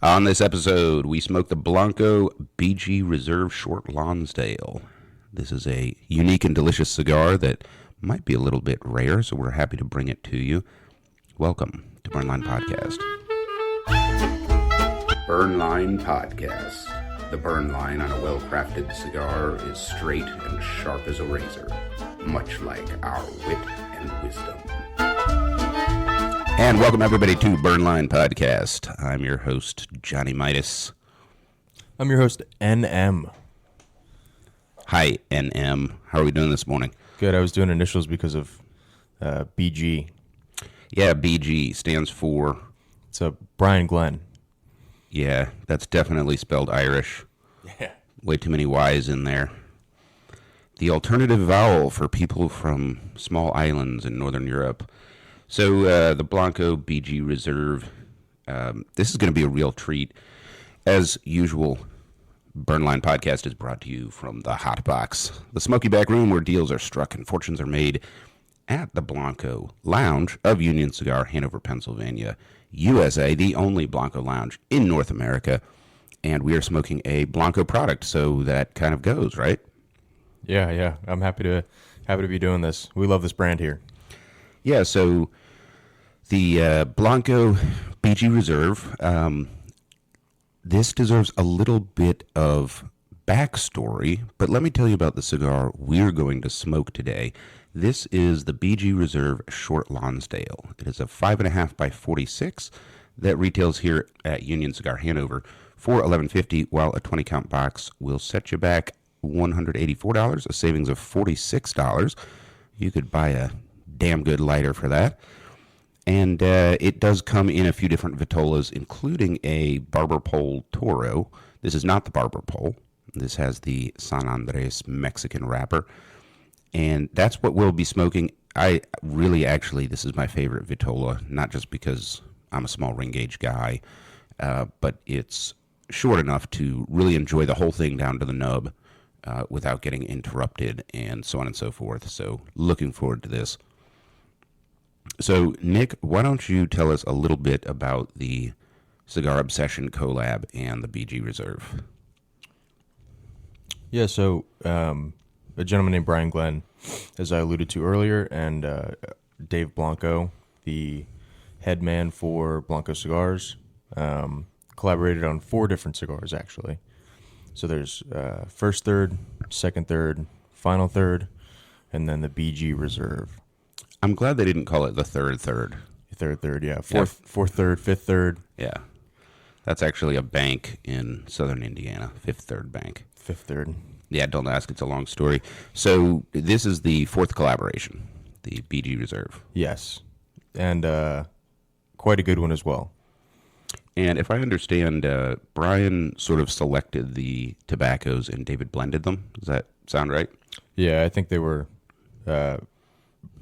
On this episode, we smoke the Blanco BG Reserve Short Lonsdale. This is a unique and delicious cigar that might be a little bit rare, so we're happy to bring it to you. Welcome to Burnline Podcast. Burnline Podcast. The burn line on a well-crafted cigar is straight and sharp as a razor, much like our wit and wisdom. And welcome everybody to Burnline Podcast. I'm your host, Johnny Midas. I'm your host, NM. Hi, NM. How are we doing this morning? Good. I was doing initials because of BG. Yeah, BG stands for... It's a Brian Glenn. Yeah, that's definitely spelled Irish. Yeah. Way too many Y's in there. The vowel for people from small islands in Northern Europe. So the Blanco BG Reserve, this is going to be a real treat. As usual, Burnline Podcast is brought to you from the Hot Box, the smoky back room where deals are struck and fortunes are made at the Blanco Lounge of Union Cigar, Hanover, Pennsylvania, USA, the only Blanco lounge in North America. And we are smoking a Blanco product, so that kind of goes, right? Yeah. I'm happy to be doing this. We love this brand here. Yeah, so the Blanco BG Reserve, this deserves a little bit of backstory, but let me tell you about the cigar we're going to smoke today. This is the BG Reserve Short Lonsdale. It is a 5.5 by 46 that retails here at Union Cigar Hanover for $11.50, while a 20-count box will set you back $184, a savings of $46. You could buy a damn good lighter for that. And it does come in a few different vitolas, including a Barber Pole Toro. This is not the Barber Pole. This has the San Andres Mexican wrapper. And that's what we'll be smoking. This is my favorite vitola, not just because I'm a small ring gauge guy, but it's short enough to really enjoy the whole thing down to the nub without getting interrupted and so on and so forth. So looking forward to this. So, Nick, why don't you tell us a little bit about the Cigar Obsession collab and the BG Reserve? Yeah, so a gentleman named Brian Glenn, as I alluded to earlier, and Dave Blanco, the head man for Blanco Cigars, collaborated on 4 different cigars, actually. So there's first third, second third, final third, and then the BG Reserve. I'm glad they didn't call it the third. Third, yeah. Fourth third, fifth third. Yeah. That's actually a bank in southern Indiana, Fifth Third Bank. Fifth third. Yeah, don't ask. It's a long story. So this is the 4th collaboration, the BG Reserve. Yes. And quite a good one as well. And if I understand, Brian sort of selected the tobaccos and David blended them. Does that sound right? Yeah, I think they were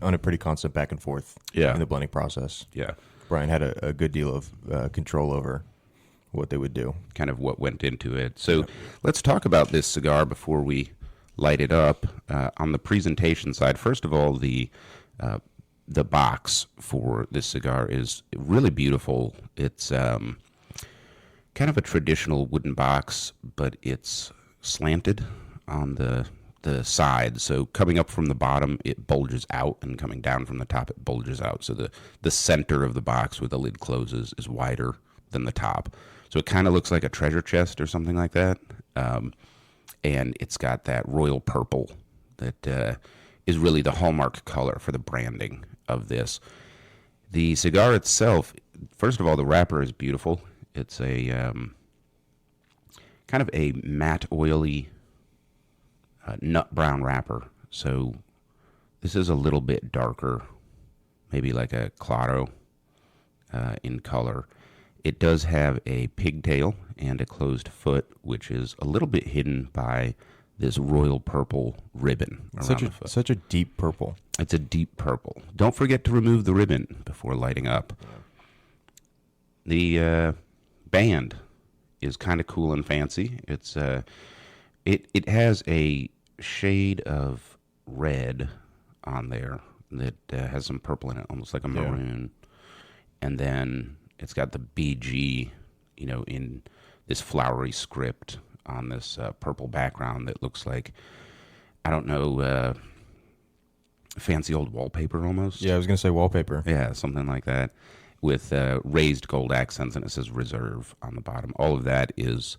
on a pretty constant back and forth in the blending process. Yeah. Brian had a good deal of control over what they would do. Kind of what went into it. So Let's talk about this cigar before we light it up. On the presentation side, first of all, the box for this cigar is really beautiful. It's kind of a traditional wooden box, but it's slanted on the side. So coming up from the bottom, it bulges out, and coming down from the top, it bulges out. So the center of the box where the lid closes is wider than the top. So it kind of looks like a treasure chest or something like that. And it's got that royal purple that is really the hallmark color for the branding of this. The cigar itself, first of all, the wrapper is beautiful. It's a kind of a matte, oily nut brown wrapper. So this is a little bit darker, maybe like a claro in color. It does have a pigtail and a closed foot, which is a little bit hidden by this royal purple ribbon around the foot. Such a deep purple. It's a deep purple. Don't forget to remove the ribbon before lighting up. The band is kind of cool and fancy. It's it has a shade of red on there that has some purple in it, almost like a maroon. And then it's got the BG in this flowery script on this purple background that looks like, I don't know, fancy old wallpaper almost. Yeah, I was gonna say wallpaper. Yeah, something like that, with raised gold accents, and it says Reserve on the bottom. All of that is,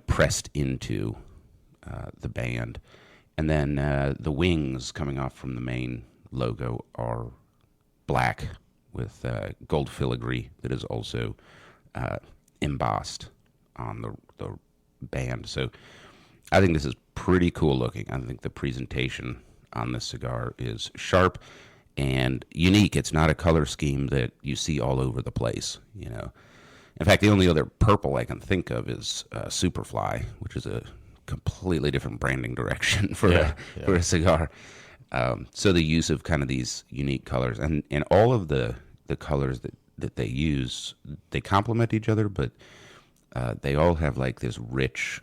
pressed into the band. And then the wings coming off from the main logo are black with gold filigree that is also embossed on the band. So I think this is pretty cool looking. I think the presentation on this cigar is sharp and unique. It's not a color scheme that you see all over the place, In fact, the only other purple I can think of is Superfly, which is a completely different branding direction for a cigar. So the use of kind of these unique colors and all of the colors that they use, they complement each other, but they all have like this rich,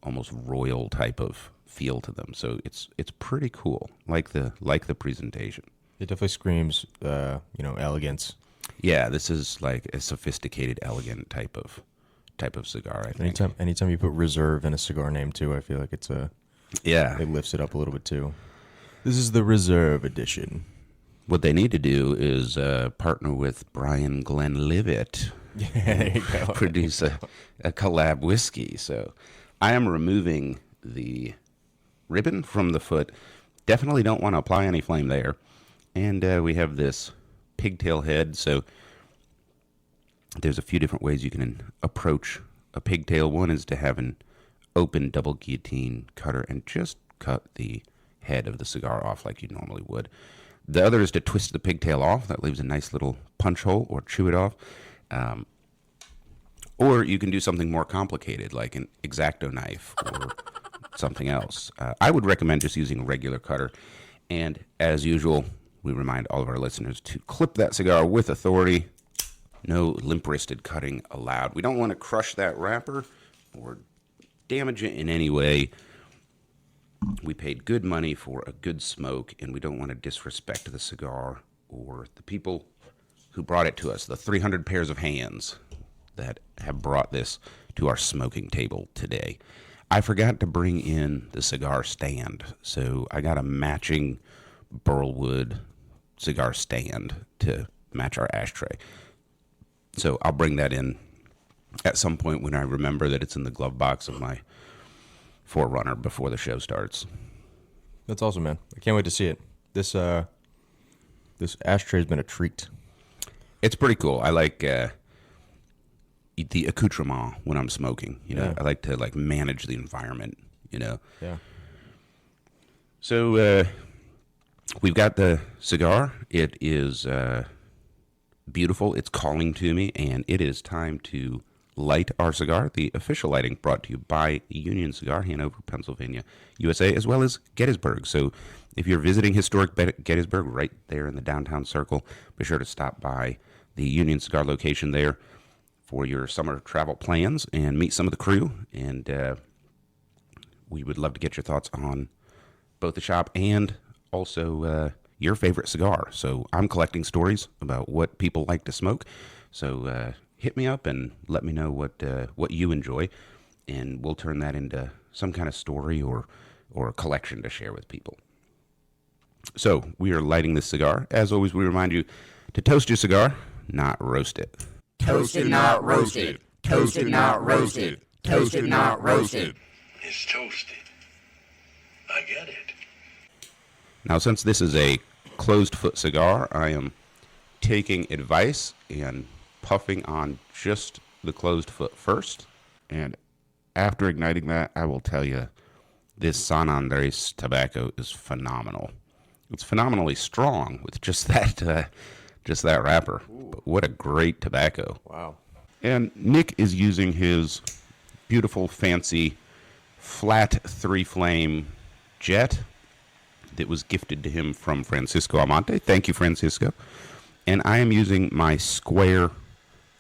almost royal type of feel to them. So it's pretty cool, like the presentation. It definitely screams, elegance. Yeah, this is like a sophisticated, elegant type of cigar, I think. Anytime you put Reserve in a cigar name too, I feel like it lifts it up a little bit too. This is the Reserve edition. What they need to do is partner with Brian Glenlivet. Yeah, there you go. Produce a collab whiskey. So I am removing the ribbon from the foot. Definitely don't want to apply any flame there. And we have this pigtail head. So there's a few different ways you can approach a pigtail. One is to have an open double guillotine cutter and just cut the head of the cigar off like you normally would. The other is to twist the pigtail off. That leaves a nice little punch hole, or chew it off. Or you can do something more complicated, like an X-Acto knife or something else. I would recommend just using a regular cutter. And as usual, we remind all of our listeners to clip that cigar with authority. No limp-wristed cutting allowed. We don't want to crush that wrapper or damage it in any way. We paid good money for a good smoke, and we don't want to disrespect the cigar or the people who brought it to us, the 300 pairs of hands that have brought this to our smoking table today. I forgot to bring in the cigar stand, so I got a matching burlwood cigar stand to match our ashtray. So I'll bring that in at some point when I remember that it's in the glove box of my Forerunner before the show starts. That's awesome, man. I can't wait to see it. This ashtray has been a treat. It's pretty cool. I like the accoutrement when I'm smoking. I like to manage the environment. Yeah. So we've got the cigar. It is beautiful. It's calling to me, and it is time to light our cigar. The official lighting brought to you by Union Cigar, Hanover, Pennsylvania, USA, as well as Gettysburg. So if you're visiting historic Gettysburg, right there in the downtown circle, be sure to stop by the Union Cigar location there for your summer travel plans and meet some of the crew. And we would love to get your thoughts on both the shop and also your favorite cigar. So I'm collecting stories about what people like to smoke. So hit me up and let me know what you enjoy, and we'll turn that into some kind of story or a collection to share with people. So we are lighting this cigar. As always, we remind you to toast your cigar, not roast it. Toasted, not roasted. Toasted, not roasted. Toasted, not roasted. It's toasted. I get it. Now, since this is a closed foot cigar, I am taking advice and puffing on just the closed foot first. And after igniting that, I will tell you, this San Andres tobacco is phenomenal. It's phenomenally strong with just that wrapper. But what a great tobacco. Wow. And Nick is using his beautiful, fancy, flat 3-flame jet that was gifted to him from Francisco Amante. Thank you, Francisco. And I am using my square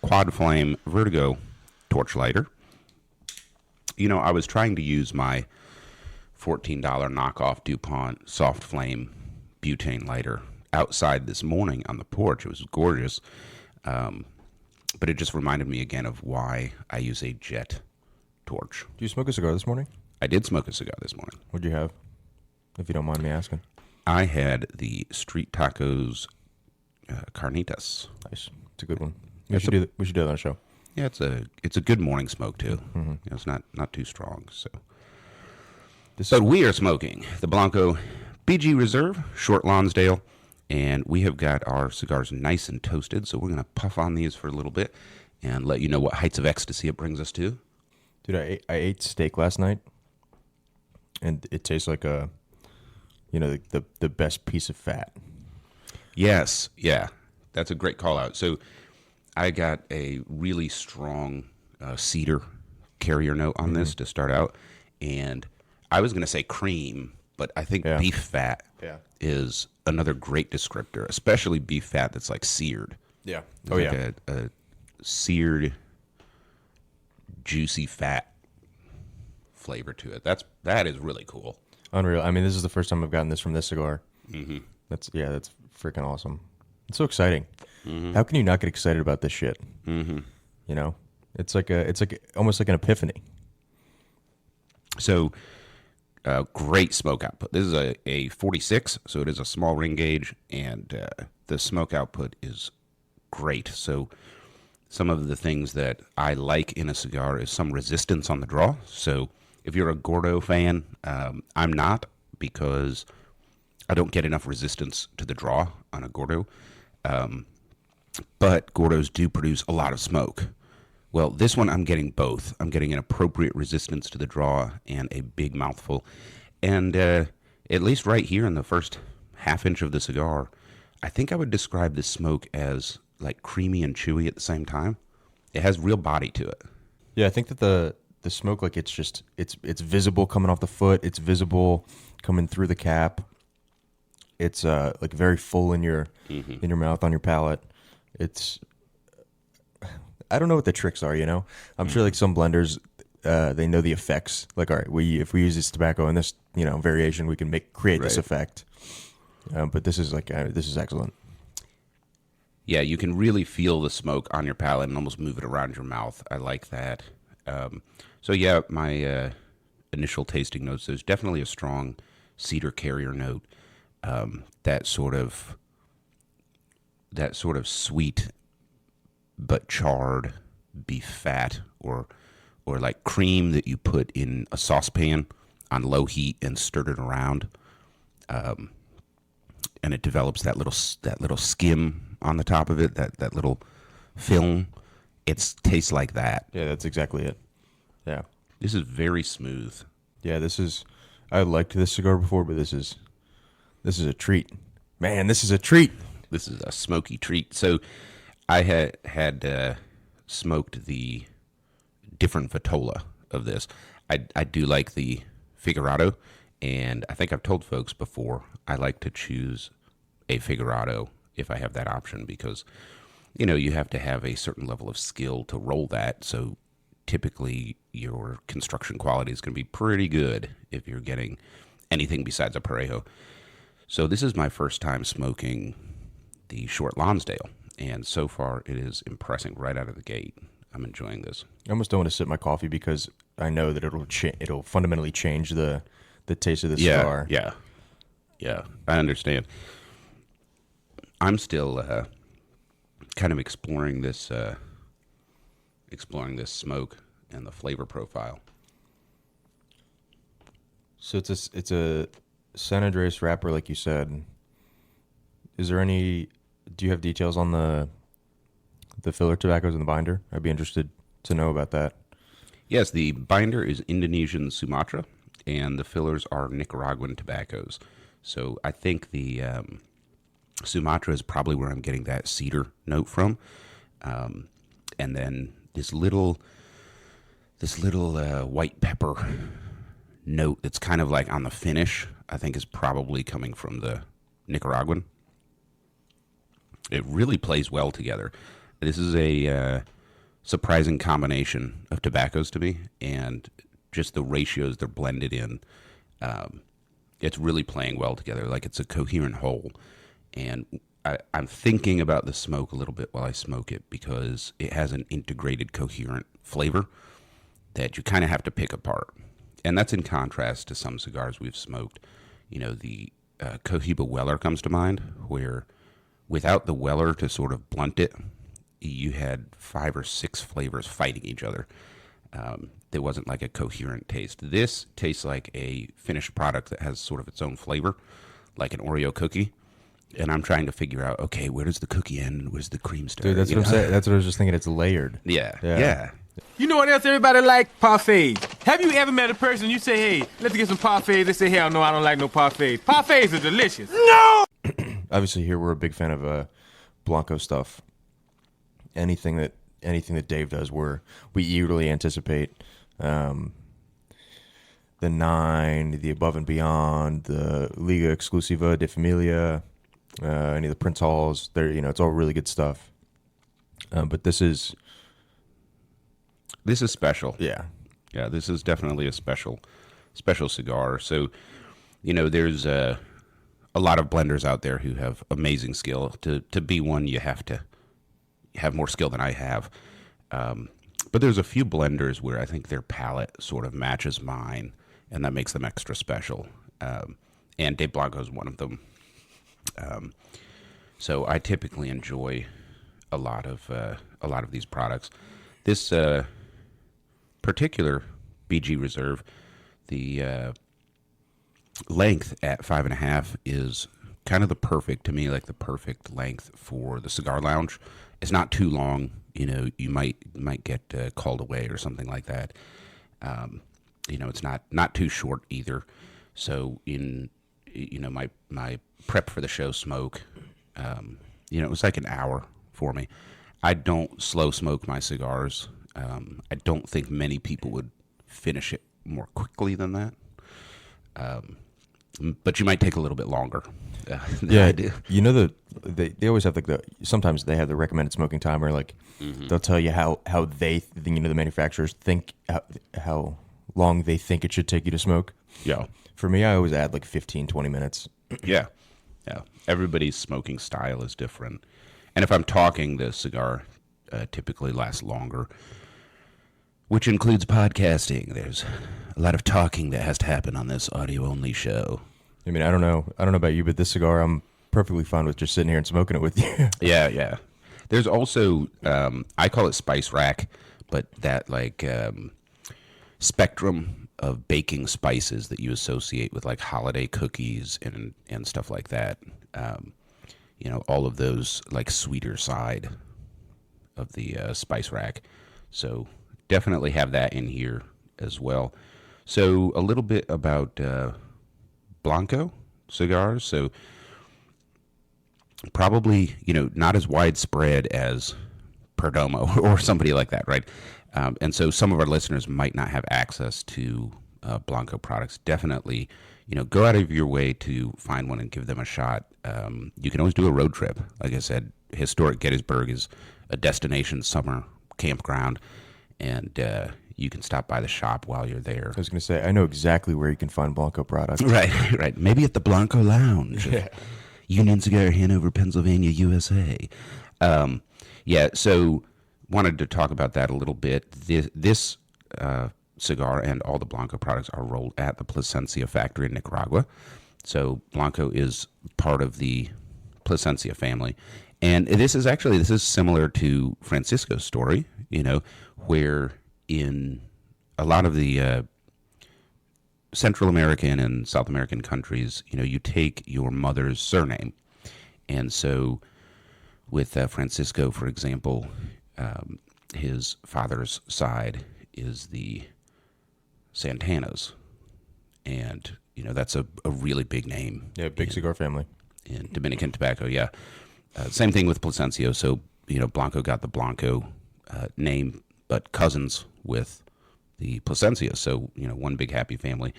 quad flame Vertigo torch lighter. I was trying to use my $14 knockoff DuPont soft flame butane lighter outside this morning on the porch. It was gorgeous. but it just reminded me again of why I use a jet torch. Do you smoke a cigar this morning? I did smoke a cigar this morning. What'd you have? If you don't mind me asking. I had the Street Tacos Carnitas. Nice. It's a good one. It's We should do that on a show. Yeah, it's a good morning smoke too. It's not too strong. So we are smoking the Blanco BG Reserve, Short Lonsdale, and we have got our cigars nice and toasted. So we're gonna puff on these for a little bit and let you know what heights of ecstasy it brings us to. Dude, I ate steak last night, and it tastes like the best piece of fat. Yes, yeah, that's a great call out. So I got a really strong cedar carrier note on this to start out, and I was going to say cream, but I think beef fat is another great descriptor, especially beef fat that's like seared. Yeah. There's like a seared, juicy fat flavor to it. That is really cool. Unreal. I mean, this is the first time I've gotten this from this cigar. That's freaking awesome. It's so exciting. How can you not get excited about this shit? You know, it's like almost like an epiphany. So, great smoke output. This is a 46, so it is a small ring gauge, and the smoke output is great. So, some of the things that I like in a cigar is some resistance on the draw. So, if you're a Gordo fan, I'm not, because I don't get enough resistance to the draw on a Gordo. But Gordos do produce a lot of smoke. Well, this one I'm getting both. I'm getting an appropriate resistance to the draw and a big mouthful. And at least right here in the first half inch of the cigar, I think I would describe this smoke as like creamy and chewy at the same time. It has real body to it. Yeah, I think that the smoke, like it's visible coming off the foot. It's visible coming through the cap. It's like very full in your mouth, on your palate. It's, I don't know what the tricks are, you know? I'm sure like some blenders, they know the effects. Like, all right, if we use this tobacco in this, variation, we can create this effect. But this is this is excellent. Yeah, you can really feel the smoke on your palate and almost move it around your mouth. I like that. So yeah, my initial tasting notes, there's definitely a strong cedar carrier note. That sort of sweet but charred beef fat, or like cream that you put in a saucepan on low heat and stirred it around, and it develops that little skim on the top of it, that little film. It tastes like that. Yeah, that's exactly it. Yeah, this is very smooth. Yeah, I liked this cigar before, but this is a treat. Man, this is a treat. This is a smoky treat. So I had smoked the different Vitola of this. I do like the Figurado, and I think I've told folks before I like to choose a Figurado if I have that option, because you have to have a certain level of skill to roll that. So typically your construction quality is going to be pretty good if you're getting anything besides a Parejo. So this is my first time smoking the Short Lonsdale, and so far it is impressing right out of the gate. I'm enjoying this. I almost don't want to sip my coffee because I know that it'll fundamentally change the taste of the cigar. Yeah, I understand. I'm still kind of exploring this smoke and the flavor profile. So it's a San Andreas wrapper, like you said. Do you have details on the filler tobaccos in the binder? I'd be interested to know about that. Yes, the binder is Indonesian Sumatra, and the fillers are Nicaraguan tobaccos. So I think the Sumatra is probably where I'm getting that cedar note from. And then this little white pepper note that's kind of like on the finish, I think is probably coming from the Nicaraguan. It really plays well together. This is a surprising combination of tobaccos to me, and just the ratios they're blended in. It's really playing well together. Like, it's a coherent whole. And I'm thinking about the smoke a little bit while I smoke it because it has an integrated, coherent flavor that you kind of have to pick apart. And that's in contrast to some cigars we've smoked. The Cohiba Weller comes to mind, where without the Weller to sort of blunt it, you had 5 or 6 flavors fighting each other. There wasn't like a coherent taste. This tastes like a finished product that has sort of its own flavor, like an Oreo cookie. And I'm trying to figure out, okay, where does the cookie end and where's the cream start? Dude, that's what I'm saying. That's what I was just thinking. It's layered. Yeah. You know what else everybody like? Parfaits. Have you ever met a person you say, hey, let's get some parfaits? They say, hell no, I don't like no parfaits. Parfaits are delicious. No! Obviously, here we're a big fan of Blanco stuff. Anything that Dave does, we eagerly anticipate. The 9, the Above and Beyond, the Liga Exclusiva de Familia, any of the Prince Halls. It's all really good stuff. But this is special. Yeah, this is definitely a special cigar. So, there's a lot of blenders out there who have amazing skill. To be one, you have to have more skill than I have. But there's a few blenders where I think their palate sort of matches mine, and that makes them extra special. And Dave Blanco is one of them. So I typically enjoy a lot of these products. This particular BG Reserve, the length at 5.5 is kind of the perfect length for the cigar lounge. It's not too long. You might get called away or something like that. It's not too short either. So in my prep for the show smoke, it was like an hour for me. I don't slow smoke my cigars. I don't think many people would finish it more quickly than that. But you might take a little bit longer. Yeah, I do. They always have sometimes they have the recommended smoking timer. They'll tell you how they the manufacturers think how long they think it should take you to smoke. Yeah. For me, I always add 15, 20 minutes. Yeah. Everybody's smoking style is different, and if I'm talking, the cigar typically lasts longer, which includes podcasting. There's a lot of talking that has to happen on this audio-only show. I mean, I don't know about you, but this cigar, I'm perfectly fine with just sitting here and smoking it with you. Yeah. There's also, I call it spice rack, but that spectrum of baking spices that you associate with holiday cookies and stuff like that. All of those sweeter side of the spice rack. So definitely have that in here as well. So a little bit about Blanco cigars. So probably, not as widespread as Perdomo or somebody like that, right? And so some of our listeners might not have access to Blanco products. Definitely, go out of your way to find one and give them a shot. You can always do a road trip. Like I said, historic Gettysburg is a destination summer campground, and you can stop by the shop while you're there. I was going to say, I know exactly where you can find Blanco products. Right. Maybe at the Blanco Lounge. Yeah. Union Cigar, Hanover, Pennsylvania, USA. So wanted to talk about that a little bit. This cigar and all the Blanco products are rolled at the Plasencia factory in Nicaragua. So Blanco is part of the Plasencia family. And this is similar to Francisco's story, where in a lot of the Central American and South American countries, you take your mother's surname. And so with Francisco, for example, his father's side is the Santanas. And, that's a really big name. Yeah, big cigar family. In Dominican tobacco, yeah. Same thing with Plasencia. So, Blanco got the Blanco name, but cousins with the Plasencia. So, one big happy family.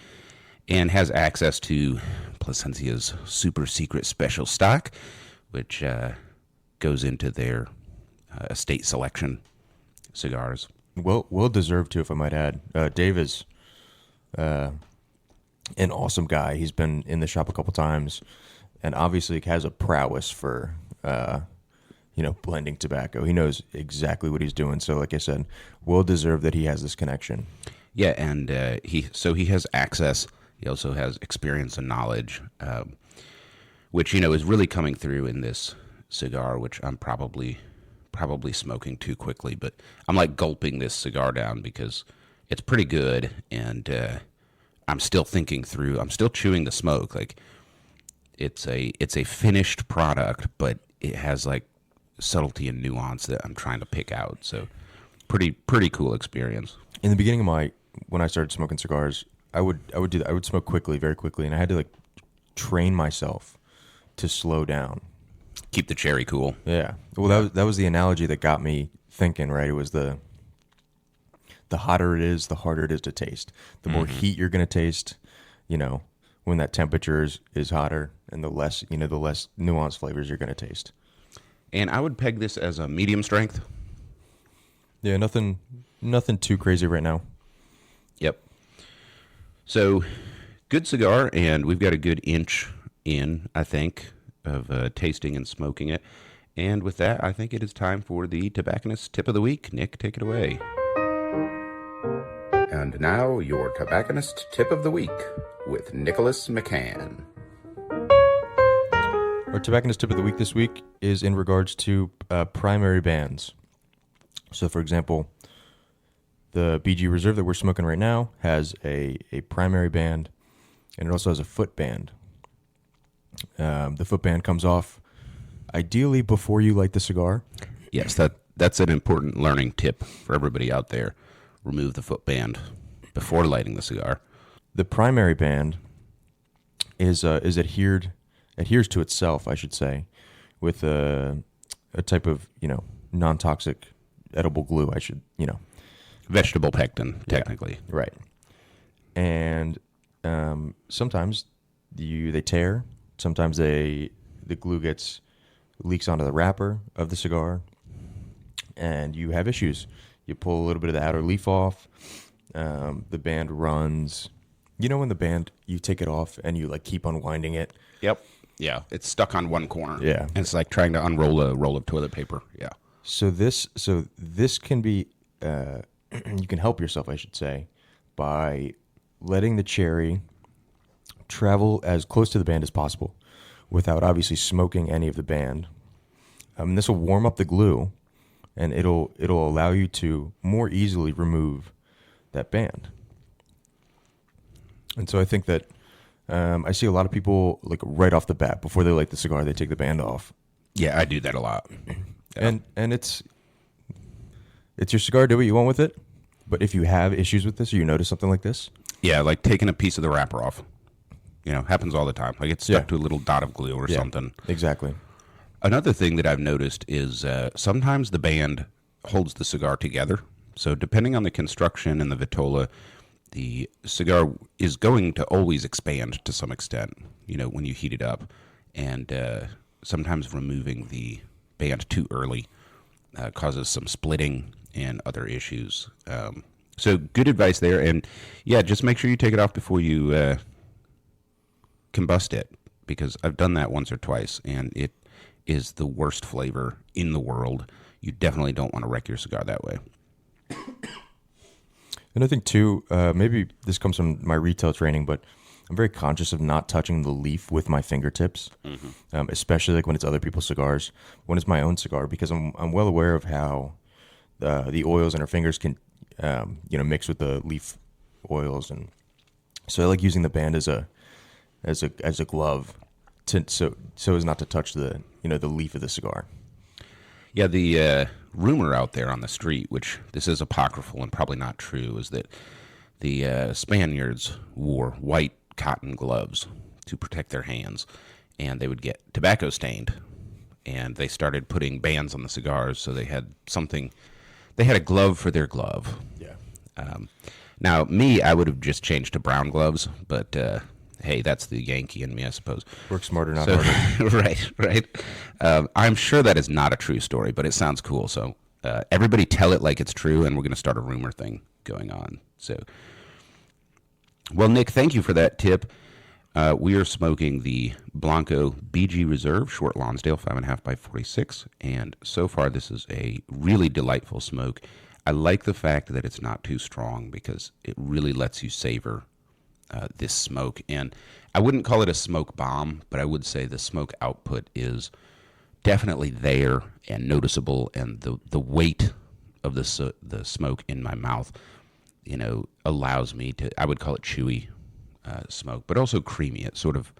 And has access to Plasencia's super secret special stock, which goes into their estate selection cigars. Well deserved too, if I might add. Dave is an awesome guy. He's been in the shop a couple times, and obviously has a prowess for blending tobacco. He knows exactly what he's doing. So, like I said, well deserved that he has this connection. Yeah, and he has access. He also has experience and knowledge, which is really coming through in this cigar, which I'm probably smoking too quickly, but I'm like gulping this cigar down because it's pretty good, and I'm still thinking through. I'm still chewing the smoke. Like it's a finished product, but it has like subtlety and nuance that I'm trying to pick out. So pretty cool experience. In the beginning of when I started smoking cigars, I would do that. I would smoke quickly, very quickly, and I had to like train myself to slow down. Keep the cherry cool. Yeah. Well, that was the analogy that got me thinking, right? It was the hotter it is, the harder it is to taste. The more heat you're going to taste, when that temperature is hotter, and the less nuanced flavors you're going to taste. And I would peg this as a medium strength. Yeah, nothing too crazy right now. Yep. So, good cigar, and we've got a good inch in, I think, of tasting and smoking it. And with that, I think it is time for the Tobacconist Tip of the Week. Nick, take it away. And now, your Tobacconist Tip of the Week with Nicholas McCann. Our tobacconist tip of the week this week is in regards to primary bands. So, for example, the BG Reserve that we're smoking right now has a primary band, and it also has a foot band. The foot band comes off ideally before you light the cigar. Yes, that's an important learning tip for everybody out there. Remove the foot band before lighting the cigar. The primary band is adheres to itself, I should say, with a type of non-toxic edible glue. Vegetable pectin, technically. Yeah, right. And sometimes they tear. Sometimes the glue leaks onto the wrapper of the cigar, and you have issues. You pull a little bit of the outer leaf off. The band runs. When the band, you take it off and you like keep unwinding it. Yep. Yeah, it's stuck on one corner. Yeah. And it's like trying to unroll a roll of toilet paper. Yeah. So this can be, you can help yourself, I should say, by letting the cherry travel as close to the band as possible without obviously smoking any of the band. This will warm up the glue, and it'll allow you to more easily remove that band. And so I think that I see a lot of people like right off the bat before they light the cigar, they take the band off. Yeah, I do that a lot. Yeah. And it's your cigar. Do what you want with it. But if you have issues with this, or you notice something like this, yeah, like taking a piece of the wrapper off. Happens all the time. Like it's stuck to a little dot of glue or something. Exactly. Another thing that I've noticed is sometimes the band holds the cigar together. So depending on the construction and the vitola, the cigar is going to always expand to some extent, when you heat it up. And sometimes removing the band too early causes some splitting and other issues. So good advice there. And yeah, just make sure you take it off before you combust it, because I've done that once or twice, and it is the worst flavor in the world. You definitely don't want to wreck your cigar that way. And I think, too, maybe this comes from my retail training, but I'm very conscious of not touching the leaf with my fingertips, especially like when it's other people's cigars. When it's my own cigar, because I'm well aware of how the oils in our fingers can, mix with the leaf oils, and so I like using the band as a glove so as not to touch the leaf of the cigar. Yeah, the rumor out there on the street, which this is apocryphal and probably not true, is that the Spaniards wore white cotton gloves to protect their hands, and they would get tobacco stained, and they started putting bands on the cigars, so they had something. They had a glove for their glove. Yeah. Now, me, I would have just changed to brown gloves, but hey, that's the Yankee in me, I suppose. Work smarter, not harder. Right. I'm sure that is not a true story, but it sounds cool. So everybody tell it like it's true, and we're going to start a rumor thing going on. So, well, Nick, thank you for that tip. We are smoking the Blanco BG Reserve Short Lonsdale 5.5 by 46, and so far this is a really delightful smoke. I like the fact that it's not too strong because it really lets you savor this smoke. And I wouldn't call it a smoke bomb, but I would say the smoke output is definitely there and noticeable, and the weight of the smoke in my mouth, allows me to. I would call it chewy smoke, but also creamy. It sort of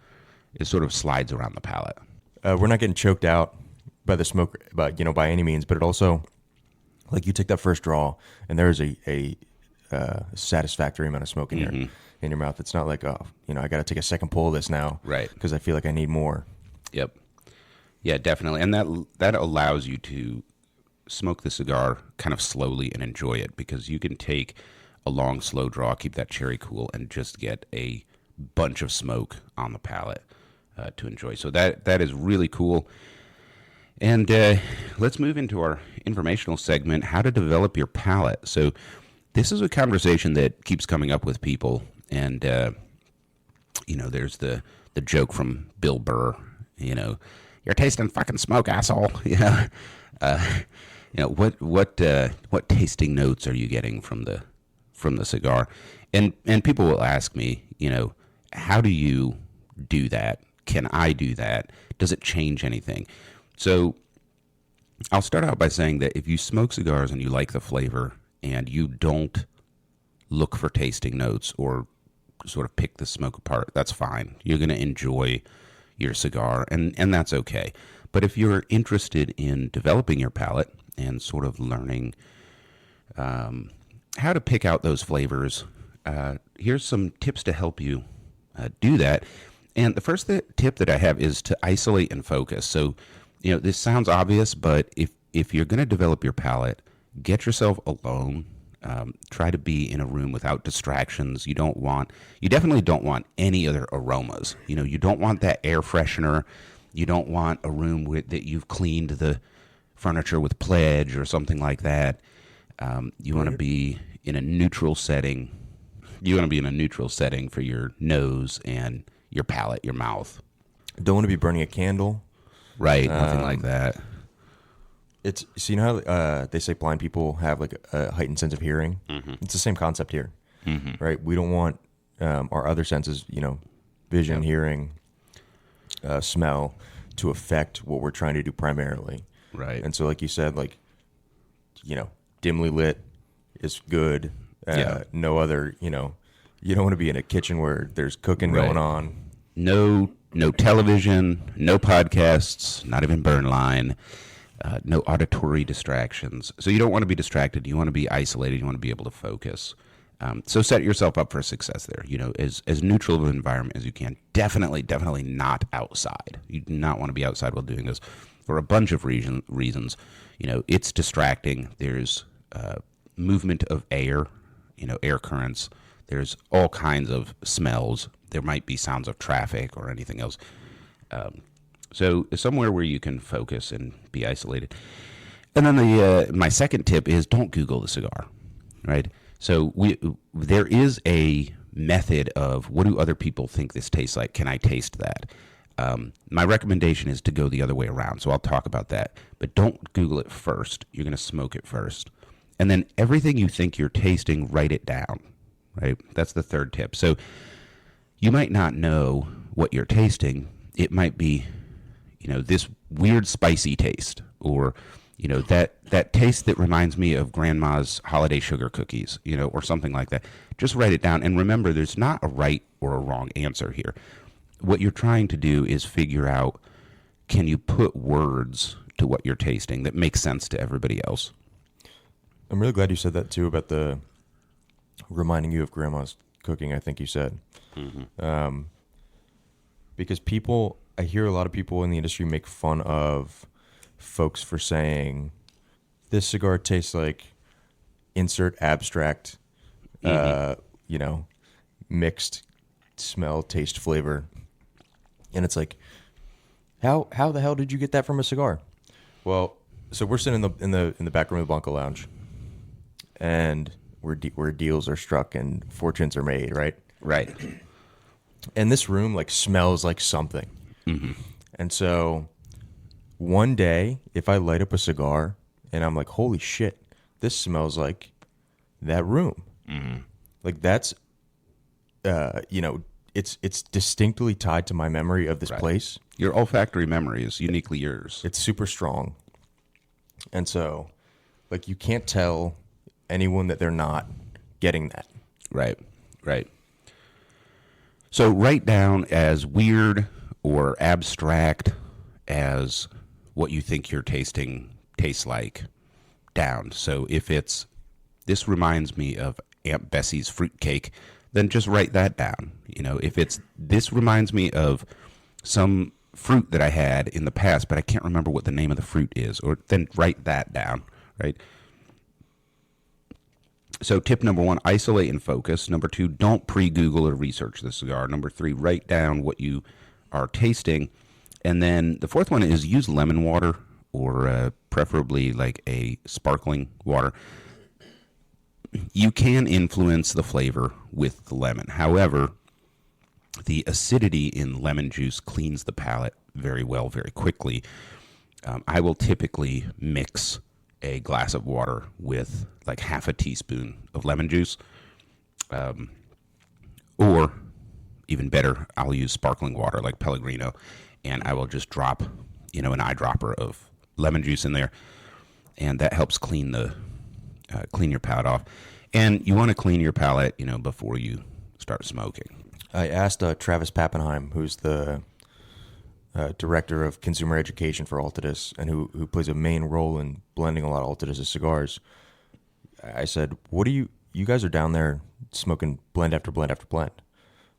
slides around the palate. We're not getting choked out by the smoke, by any means. But it also, like, you take that first draw, and there is a satisfactory amount of smoke in your mouth. It's not like, I got to take a second pull of this now, right? Because I feel like I need more. Yep. Yeah, definitely, and that allows you to smoke the cigar kind of slowly and enjoy it, because you can take a long, slow draw, keep that cherry cool, and just get a bunch of smoke on the palate to enjoy. So that is really cool. And let's move into our informational segment, how to develop your palate. So this is a conversation that keeps coming up with people, and there's the joke from Bill Burr, you're tasting fucking smoke, asshole. What tasting notes are you getting from the cigar? And people will ask me, how do you do that? Can I do that? Does it change anything? So I'll start out by saying that if you smoke cigars and you like the flavor and you don't look for tasting notes or sort of pick the smoke apart, that's fine. You're going to enjoy your cigar, and that's okay. But if you're interested in developing your palate and sort of learning how to pick out those flavors, here's some tips to help you do that. And the first tip that I have is to isolate and focus. So, this sounds obvious, but if you're going to develop your palate, get yourself alone. Try to be in a room without distractions. You definitely don't want any other aromas. You don't want that air freshener. You don't want a room that you've cleaned the furniture with Pledge or something like that. You want to be in a neutral setting. You want to be in a neutral setting for your nose and your palate, your mouth. Don't want to be burning a candle. Right, nothing like that. It's how they say blind people have like a heightened sense of hearing. Mm-hmm. It's the same concept here, right? We don't want our other senses, vision, hearing, smell, to affect what we're trying to do primarily. Right. And so, like you said, dimly lit is good. No other, you don't want to be in a kitchen where there's cooking going on. No television, no podcasts, not even Burn Line. No auditory distractions. So you don't want to be distracted. You want to be isolated. You want to be able to focus. So set yourself up for success there. As neutral of an environment as you can. Definitely not outside. You do not want to be outside while doing this for a bunch of reasons. It's distracting. There's movement of air, air currents. There's all kinds of smells. There might be sounds of traffic or anything else. So somewhere where you can focus and be isolated. And then my second tip is don't Google the cigar, right? So there is a method of what do other people think this tastes like? Can I taste that? My recommendation is to go the other way around. So I'll talk about that. But don't Google it first. You're going to smoke it first. And then everything you think you're tasting, write it down, right? That's the third tip. So you might not know what you're tasting. It might be this weird spicy taste, or, that taste that reminds me of grandma's holiday sugar cookies, or something like that. Just write it down. And remember, there's not a right or a wrong answer here. What you're trying to do is figure out, can you put words to what you're tasting that makes sense to everybody else? I'm really glad you said that too, about the reminding you of grandma's cooking, I think you said. Mm-hmm. Because I hear a lot of people in the industry make fun of folks for saying, this cigar tastes like insert abstract, mixed smell, taste, flavor. And it's like, how the hell did you get that from a cigar? Well, so we're sitting in the back room of the Blanco Lounge, and where deals are struck and fortunes are made, right? Right. And this room like smells like something. And so one day, if I light up a cigar and I'm like, holy shit, this smells like that room. Like that's, it's distinctly tied to my memory of this place. Your olfactory memory is uniquely yours. It's super strong. And so, like, you can't tell anyone that they're not getting that. Right. So write down as weird or abstract as what you think your tasting tastes like down. So if it's, this reminds me of Aunt Bessie's fruitcake, then just write that down. If it's, this reminds me of some fruit that I had in the past, but I can't remember what the name of the fruit is, or then write that down, right? So tip number 1, isolate and focus. Number 2, don't pre-Google or research the cigar. Number 3, write down what you are tasting. And then the fourth one is use lemon water, or preferably like a sparkling water. You can influence the flavor with the lemon. However, the acidity in lemon juice cleans the palate very well, very quickly. I will typically mix a glass of water with like half a teaspoon of lemon juice. Or even better, I'll use sparkling water like Pellegrino, and I will just drop, an eyedropper of lemon juice in there, and that helps clean your palate off. And you want to clean your palate, before you start smoking. I asked Travis Pappenheim, who's the director of consumer education for Altadis, and who plays a main role in blending a lot of Altadis' cigars. I said, "What do you guys are down there smoking blend after blend after blend?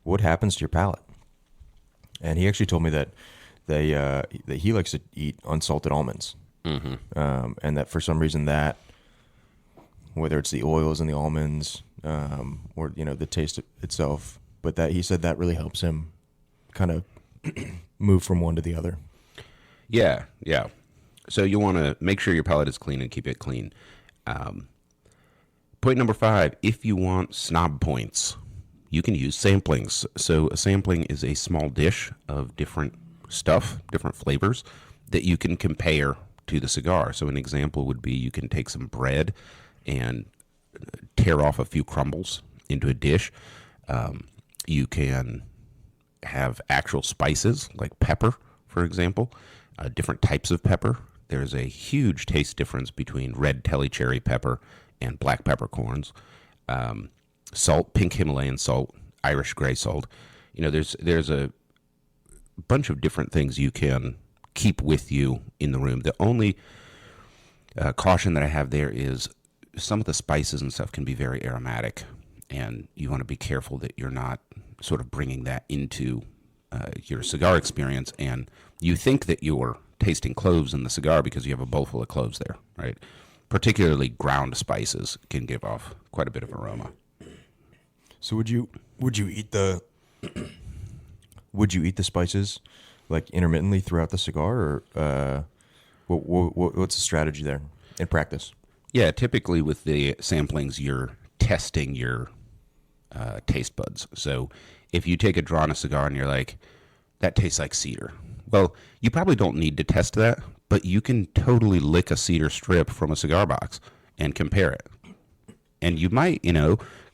What happens to your palate?" And he actually told me that that he likes to eat unsalted almonds, and that for some reason that, whether it's the oils in the almonds or the taste itself, but that he said that really helps him kind of move from one to the other. Yeah. So you want to make sure your palate is clean and keep it clean. Point number 5, if you want snob points, you can use samplings. So a sampling is a small dish of different stuff, different flavors that you can compare to the cigar. So an example would be you can take some bread and tear off a few crumbles into a dish. You can have actual spices like pepper, for example, different types of pepper. There's a huge taste difference between red telecherry pepper and black peppercorns. Salt, pink Himalayan salt, Irish gray salt. There's a bunch of different things you can keep with you in the room. The only caution that I have there is some of the spices and stuff can be very aromatic, and you want to be careful that you're not sort of bringing that into your cigar experience, and you think that you're tasting cloves in the cigar because you have a bowl full of cloves there, right? Particularly ground spices can give off quite a bit of aroma. So would you eat the spices like intermittently throughout the cigar, or what's the strategy there in practice? Yeah, typically with the samplings, you're testing your taste buds. So if you take a draw on a cigar and you're like, that tastes like cedar. Well, you probably don't need to test that, but you can totally lick a cedar strip from a cigar box and compare it. And you might,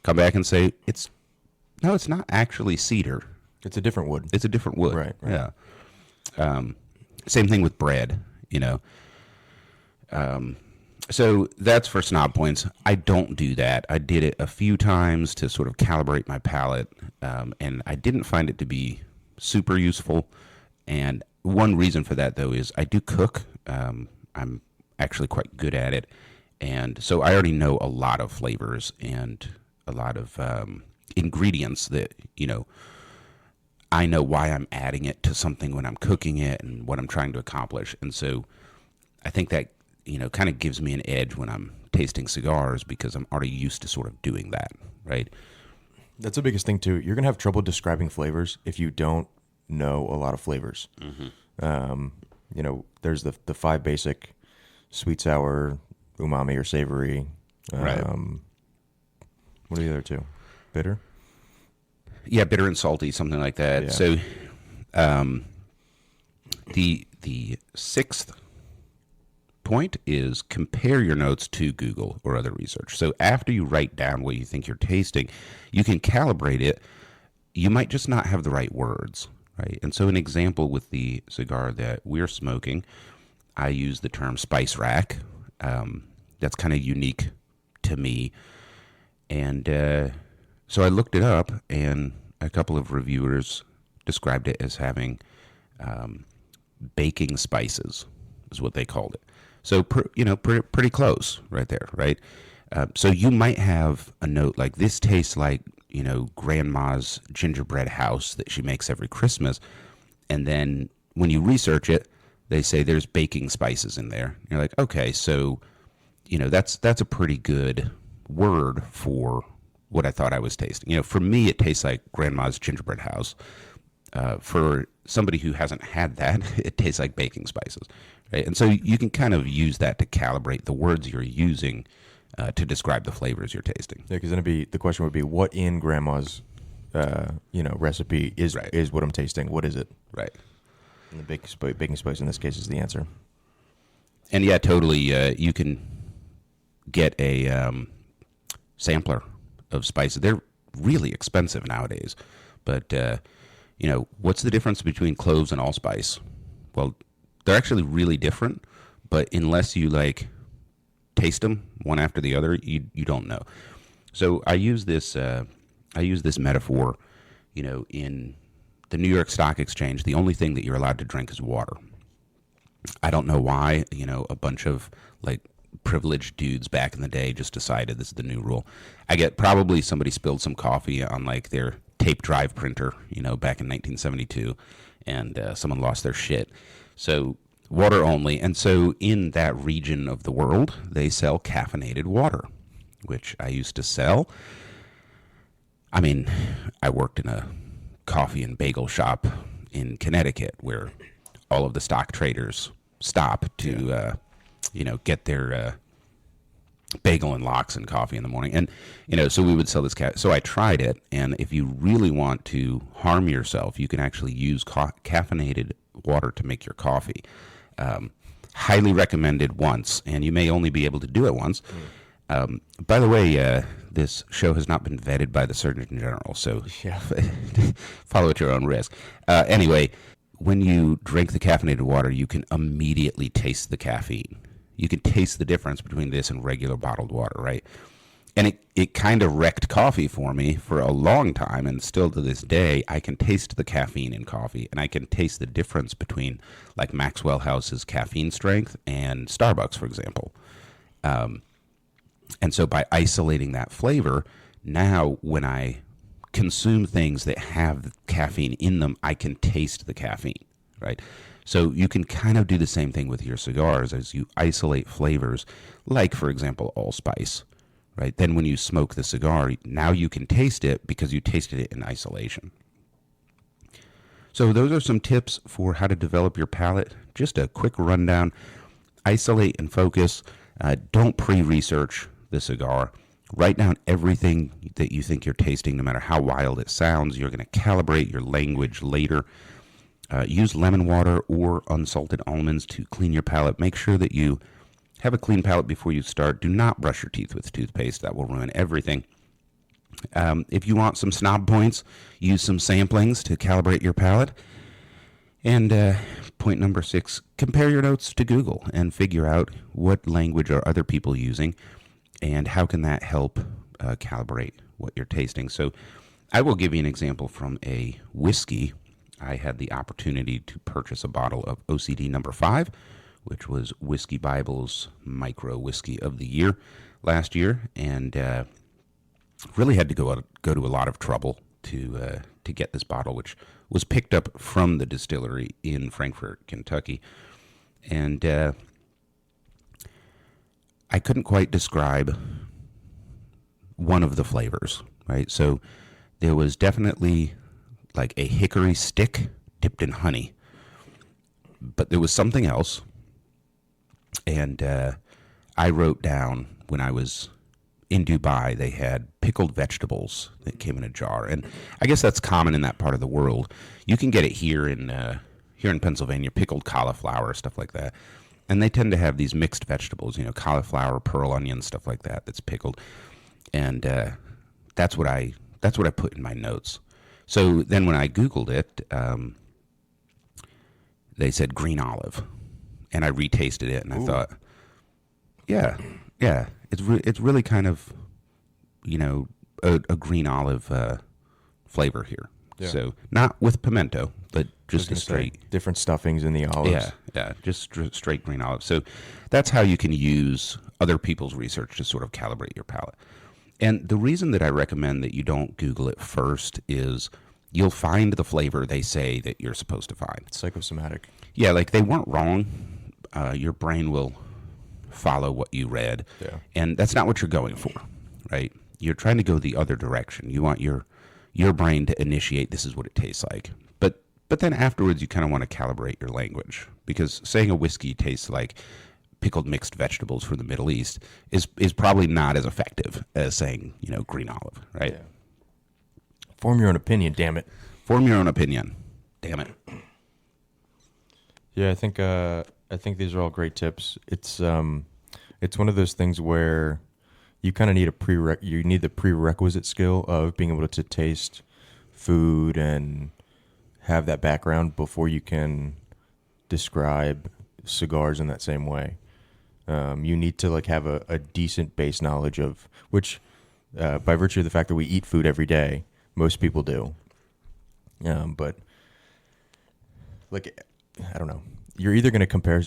come back and say, it's not actually cedar. It's a different wood. It's a different wood. Right. Yeah. Same thing with bread, So that's for snob points. I don't do that. I did it a few times to sort of calibrate my palate, and I didn't find it to be super useful. And one reason for that, though, is I do cook. I'm actually quite good at it. And so I already know a lot of flavors and a lot of ingredients that, I know why I'm adding it to something when I'm cooking it and what I'm trying to accomplish. And so I think that, kind of gives me an edge when I'm tasting cigars because I'm already used to sort of doing that, right? That's the biggest thing, too. You're going to have trouble describing flavors if you don't know a lot of flavors. There's the 5 basic: sweet, sour, umami, or savory. Right. What are the other 2? Bitter? Yeah, bitter and salty, something like that. Yeah. So, the sixth point is compare your notes to Google or other research. So after you write down what you think you're tasting, you can calibrate it. You might just not have the right words, right? And so an example with the cigar that we're smoking, I use the term spice rack. That's kind of unique to me. And so I looked it up, and a couple of reviewers described it as having baking spices, is what they called it. So, pretty close right there, right? So you might have a note like, this tastes like, grandma's gingerbread house that she makes every Christmas. And then when you research it, they say there's baking spices in there. You're like, okay, so, that's a pretty good word for what I thought I was tasting. For me, it tastes like grandma's gingerbread house. For somebody who hasn't had that, it tastes like baking spices, right? And so you can kind of use that to calibrate the words you're using to describe the flavors you're tasting. Yeah, because then the question would be, what in grandma's, recipe is what I'm tasting? What is it? Right. And the baking spice in this case is the answer. And yeah, totally. You can get a sampler of spices. They're really expensive nowadays, but what's the difference between cloves and allspice? Well, they're actually really different, but unless you taste them one after the other, you don't know. So I use this metaphor, in the New York Stock Exchange. The only thing that you're allowed to drink is water. I don't know why, a bunch of privileged dudes back in the day just decided this is the new rule. I get probably somebody spilled some coffee on their tape drive printer, back in 1972, and someone lost their shit. So water only. And so in that region of the world, they sell caffeinated water, which I used to sell. I mean, I worked in a coffee and bagel shop in Connecticut where all of the stock traders stop to, get their bagel and lox and coffee in the morning. And, so we would sell this so I tried it. And if you really want to harm yourself, you can actually use caffeinated water to make your coffee. Highly recommended once, and you may only be able to do it once. By the way, this show has not been vetted by the Surgeon General, so follow at your own risk. Anyway, when you drink the caffeinated water, you can immediately taste the caffeine. You can taste the difference between this and regular bottled water, right? And it kind of wrecked coffee for me for a long time, and still to this day, I can taste the caffeine in coffee, and I can taste the difference between Maxwell House's caffeine strength and Starbucks, for example. And so by isolating that flavor, now when I consume things that have caffeine in them, I can taste the caffeine, right? So you can kind of do the same thing with your cigars as you isolate flavors, like, for example, allspice, right? Then when you smoke the cigar, now you can taste it because you tasted it in isolation. So those are some tips for how to develop your palate. Just a quick rundown. Isolate and focus. Don't pre-research the cigar. Write down everything that you think you're tasting, no matter how wild it sounds. You're going to calibrate your language later. Use lemon water or unsalted almonds to clean your palate. Make sure that you have a clean palate before you start. Do not brush your teeth with toothpaste. That will ruin everything. If you want some snob points, use some samplings to calibrate your palate. And point number 6, compare your notes to Google and figure out what language are other people using and how can that help calibrate what you're tasting. So I will give you an example from a whiskey. I had the opportunity to purchase a bottle of OCD number 5, which was Whiskey Bible's Micro Whiskey of the Year last year, and really had to go to a lot of trouble to get this bottle, which was picked up from the distillery in Frankfort, Kentucky. And I couldn't quite describe one of the flavors, right? So there was definitely like a hickory stick dipped in honey, but there was something else. And I wrote down when I was in Dubai, they had pickled vegetables that came in a jar, and I guess that's common in that part of the world. You can get it here in Pennsylvania, pickled cauliflower, stuff like that, and they tend to have these mixed vegetables, cauliflower, pearl onion, stuff like that, that's pickled, and that's what I put in my notes. So then when I Googled it, they said green olive, and I retasted it, and I thought, yeah, it's really kind of, a green olive flavor here. Yeah. So not with pimento, but just a Say, straight, different stuffings in the olives. yeah, just straight green olive. So that's how you can use other people's research to sort of calibrate your palate. And the reason that I recommend that you don't Google it first is you'll find the flavor they say that you're supposed to find. It's psychosomatic. Yeah, like they weren't wrong. Your brain will follow what you read. Yeah. And that's not what you're going for, right? You're trying to go the other direction. You want your brain to initiate, this is what it tastes like. But then afterwards, you kind of want to calibrate your language, because saying a whiskey tastes like pickled mixed vegetables from the Middle East is probably not as effective as saying, green olive, right? Yeah. Form your own opinion, damn it. Form your own opinion. Damn it. Yeah, I think these are all great tips. It's one of those things where you kind of need you need the prerequisite skill of being able to taste food and have that background before you can describe cigars in that same way. You need to have a decent base knowledge of which, by virtue of the fact that we eat food every day, most people do. But I don't know. You're either going to compare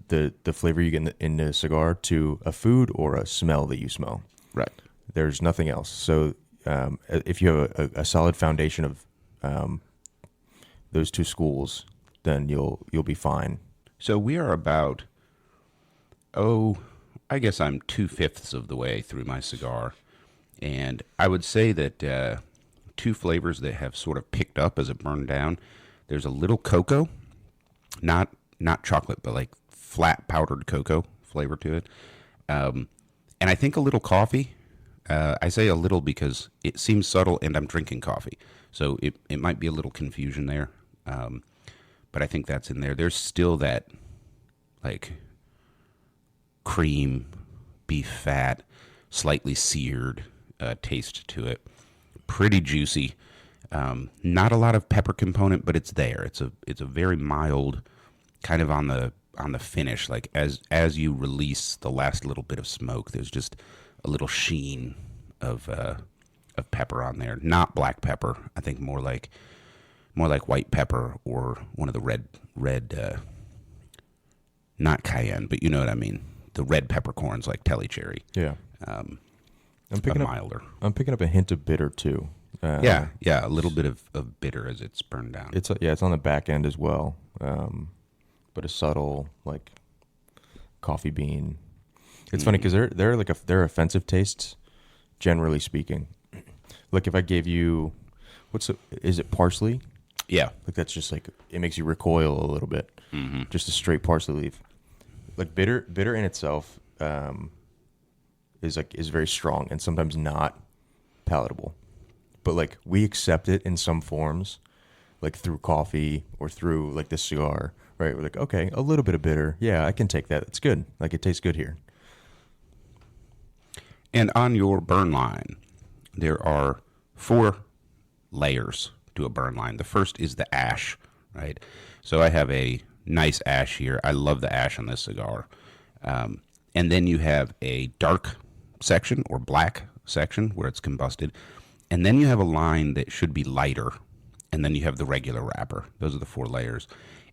the flavor you get in the cigar to a food or a smell that you smell. Right. There's nothing else. So if you have a solid foundation of those two schools, then you'll be fine. So we are about, I guess I'm 2/5 of the way through my cigar. And I would say that two flavors that have sort of picked up as it burned down, there's a little cocoa, not chocolate, but like flat powdered cocoa flavor to it. And I think a little coffee. I say a little because it seems subtle and I'm drinking coffee. So it might be a little confusion there. But I think that's in there. There's still that like cream, beef fat, slightly seared taste to it. Pretty juicy. Not a lot of pepper component, but it's there. It's a very mild, kind of on the finish. Like as you release the last little bit of smoke, there's just a little sheen of pepper on there. Not black pepper. I think more like white pepper or one of the red not cayenne, but you know what I mean. The red peppercorns like Telly Cherry. Yeah. I'm picking milder. I'm picking up a hint of bitter too. Yeah, a little bit of bitter as it's burned down. It's on the back end as well, but a subtle like coffee bean. It's funny because they're offensive tastes, generally speaking. Like if I gave you, is it parsley? Yeah, Like that's just like it makes you recoil a little bit. Mm-hmm. Just a straight parsley leaf. Like bitter in itself is very strong and sometimes not palatable. But like we accept it in some forms, like through coffee or through like this cigar, right? We're like, okay, a little bit of bitter. Yeah, I can take that. It's good. Like it tastes good here. and on your burn line, there are 4 layers to a burn line. The first is the ash, right? So I have a nice ash here. I love the ash on this cigar. And then you have a dark section or black section where it's combusted. And then you have a line that should be lighter. And then you have the regular wrapper. Those are the 4 layers.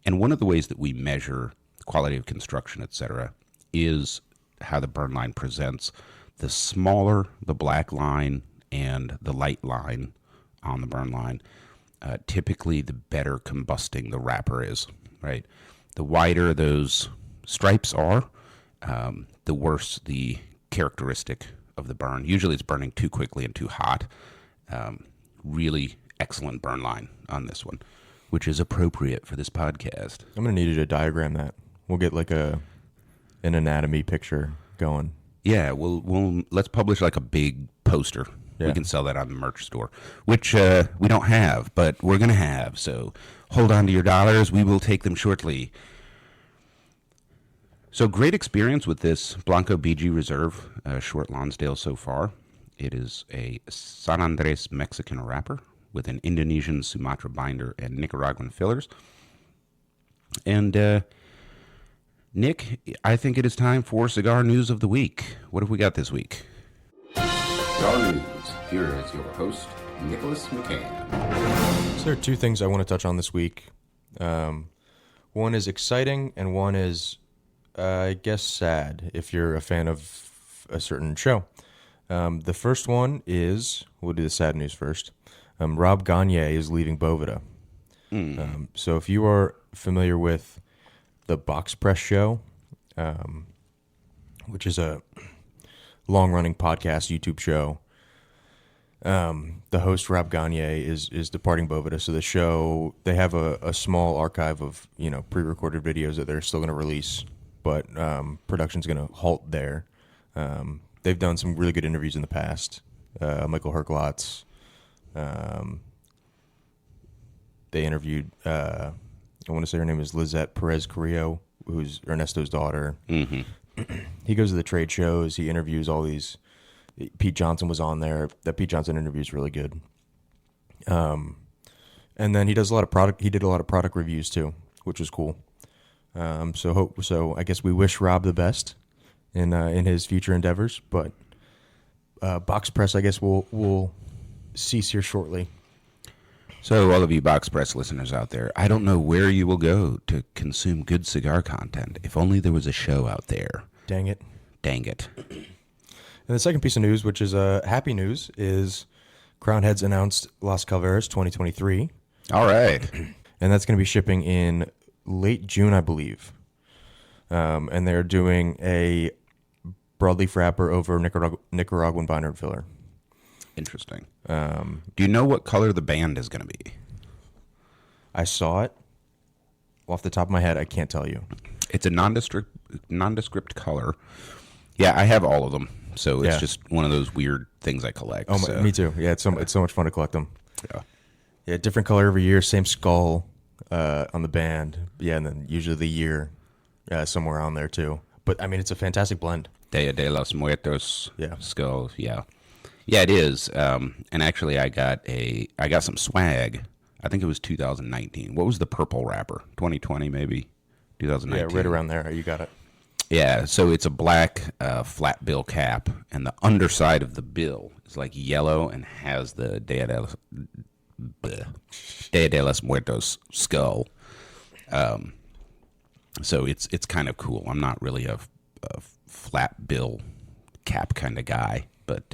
And one of the ways that we measure quality of construction, etc., is how the burn line presents. The smaller the black line and the light line on the burn line, typically the better combusting the wrapper is, right? The wider those stripes are, the worse the characteristic of the burn. Usually it's burning too quickly and too hot. Really excellent burn line on this one, which is appropriate for this podcast. I'm gonna need you to diagram that. We'll get like an anatomy picture going. Yeah, we'll let's publish like a big poster. Yeah. We can sell that on the merch store, which we don't have, but we're gonna have. So hold on to your dollars. We will take them shortly. So great experience with this Blanco BG Reserve short Lonsdale so far. It is a San Andres Mexican wrapper with an Indonesian Sumatra binder and Nicaraguan fillers. And Nick, I think it is time for Cigar News of the Week. What have we got this week? Cigar News. Here is your host, Nicholas McCann. So there are two things I want to touch on this week. One is exciting, and one is, I guess, sad if you're a fan of a certain show. The first one is, we'll do the sad news first. Rob Gagne is leaving Boveda. So if you are familiar with the Box Press show, which is a long-running podcast YouTube show, the host Rob Gagne is departing Boveda. So the show, they have a small archive of pre-recorded videos that they're still going to release, but production's going to halt there. They've done some really good interviews in the past. Michael Herklotz. They interviewed, I want to say her name is Lizette Perez Carrillo, who's Ernesto's daughter. Mm-hmm. He goes to the trade shows. He interviews all these. Pete Johnson was on there. That Pete Johnson interview is really good. And then he does a lot of product. He did a lot of product reviews too, which was cool. So I guess we wish Rob the best in his future endeavors. But Box Press, I guess, will cease here shortly. So all of you Box Press listeners out there, I don't know where you will go to consume good cigar content. If only there was a show out there. Dang it. Dang it. And the second piece of news, which is happy news, is Crown Heads announced Las Calaveras 2023. All right. And that's going to be shipping in late June, I believe. And they're doing a broadleaf wrapper over Nicaraguan binder and filler. Interesting. Do you know what color the band is going to be? I saw it. Off the top of my head, I can't tell you. It's a nondescript color. Yeah, I have all of them. So it's just one of those weird things I collect. Oh, me too. Yeah, it's so much fun to collect them. Yeah. Yeah, different color every year, same skull on the band. Yeah, and then usually the year somewhere on there too. But I mean, it's a fantastic blend. Dia de los Muertos Yeah. skull. Yeah. Yeah, it is. And actually, I got some swag. I think it was 2019. What was the purple wrapper? 2020 maybe? 2019. Yeah, right around there. You got it. Yeah, so it's a black flat bill cap, and the underside of the bill is like yellow and has the Dia de los Muertos skull. So it's kind of cool. I'm not really a flat bill cap kind of guy, but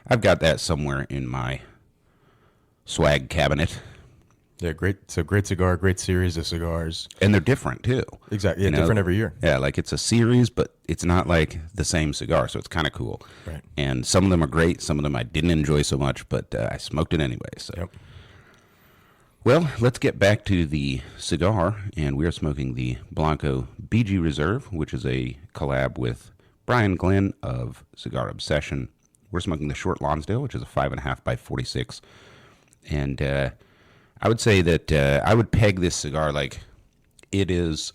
I've got that somewhere in my swag cabinet. Yeah, great. So great cigar, great series of cigars. And they're different, too. Exactly. Yeah, You know? different every year. Yeah, like it's a series, but it's not like the same cigar, so it's kind of cool. Right. And some of them are great. Some of them I didn't enjoy so much, but I smoked it anyway. So. Yep. Well, let's get back to the cigar, and we are smoking the Blanco BG Reserve, which is a collab with Brian Glenn of Cigar Obsession. We're smoking the Short Lonsdale, which is a 5.5 by 46, and I would say that I would peg this cigar like it is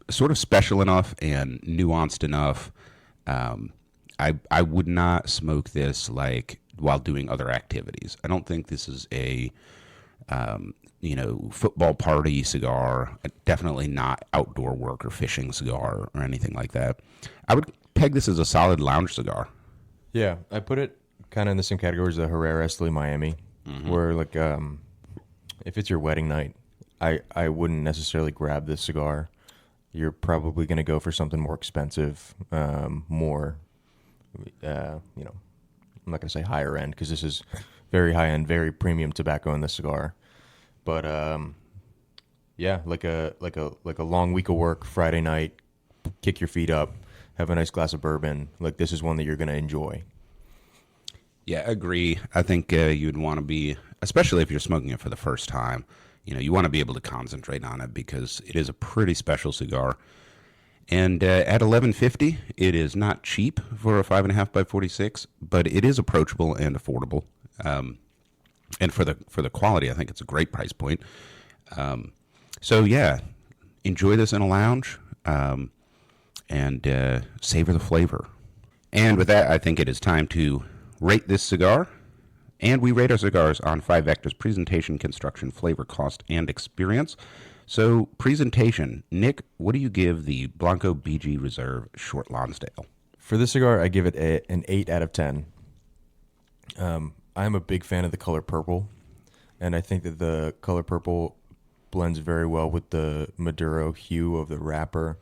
sort of special enough and nuanced enough. I would not smoke this like while doing other activities. I don't think this is a football party cigar. Definitely not outdoor work or fishing cigar or anything like that. I would peg this as a solid lounge cigar. Yeah, I put it kind of in the same category as the Herrera Esteli Miami, where like if it's your wedding night, I wouldn't necessarily grab this cigar. You're probably going to go for something more expensive, more, I'm not going to say higher end because this is very high end, very premium tobacco in this cigar. But yeah, like a long week of work, Friday night, kick your feet up, have a nice glass of bourbon. Like this is one that you're going to enjoy. Yeah, I agree. I think you'd want to be, especially if you're smoking it for the first time, you want to be able to concentrate on it because it is a pretty special cigar. And at 11.50, it is not cheap for a 5.5 by 46, but it is approachable and affordable. And for the quality, I think it's a great price point. So yeah, enjoy this in a lounge, and savor the flavor. And with that, I think it is time to rate this cigar. And we rate our cigars on 5 vectors: presentation, construction, flavor, cost, and experience. So, presentation. Nick, what do you give the Blanco BG Reserve Short Lonsdale? For this cigar, I give it an 8 out of 10. I'm a big fan of the color purple, and I think that the color purple blends very well with the Maduro hue of the wrapper.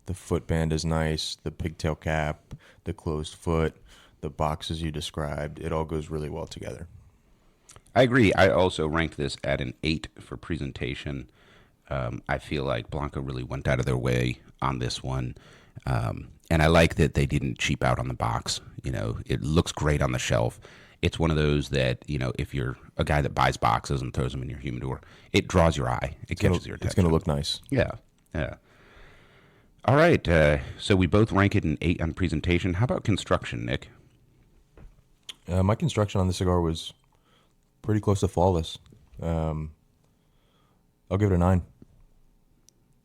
The footband is nice, the pigtail cap, the closed foot, the boxes you described. It all goes really well together. I agree. I also ranked this at an 8 for presentation. I feel like Blanco really went out of their way on this one. And I like that they didn't cheap out on the box. You know, it looks great on the shelf. It's one of those that, you know, if you're a guy that buys boxes and throws them in your humidor, it draws your eye. It catches your attention. It's going to look nice. Yeah, yeah. All right. So we both rank it an 8 on presentation. How about construction, Nick? My construction on the cigar was pretty close to flawless. I'll give it a 9.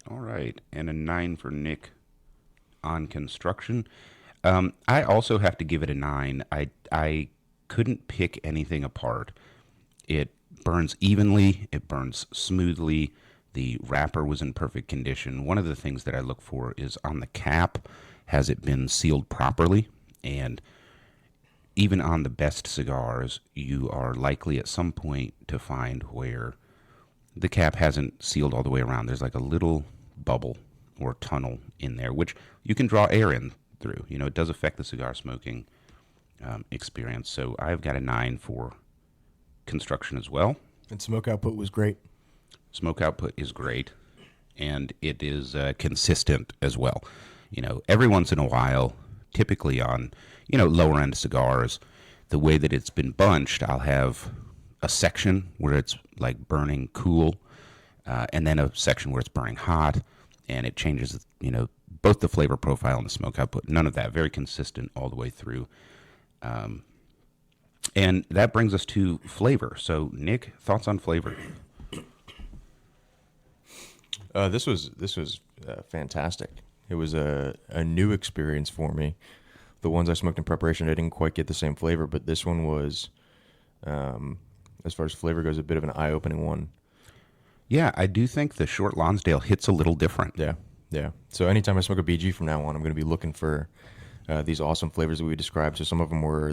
All right. And a 9 for Nick on construction. I also have to give it a 9. I couldn't pick anything apart. It burns evenly. It burns smoothly. The wrapper was in perfect condition. One of the things that I look for is on the cap, has it been sealed properly? And even on the best cigars, you are likely at some point to find where the cap hasn't sealed all the way around. There's like a little bubble or tunnel in there, which you can draw air in through. You know, it does affect the cigar smoking experience. So I've got a 9 for construction as well. And smoke output was great. Smoke output is great, and it is consistent as well. You know, every once in a while, typically on, you know, lower end cigars, the way that it's been bunched, I'll have a section where it's like burning cool, and then a section where it's burning hot, and it changes, you know, both the flavor profile and the smoke output. None of that. Very consistent all the way through. And that brings us to flavor. So, Nick, thoughts on flavor? This was fantastic. It was a new experience for me. The ones I smoked in preparation, I didn't quite get the same flavor, but this one was, as far as flavor goes, a bit of an eye-opening one. Yeah, I do think the Short Lonsdale hits a little different. Yeah. So anytime I smoke a BG from now on, I'm going to be looking for these awesome flavors that we described. So some of them were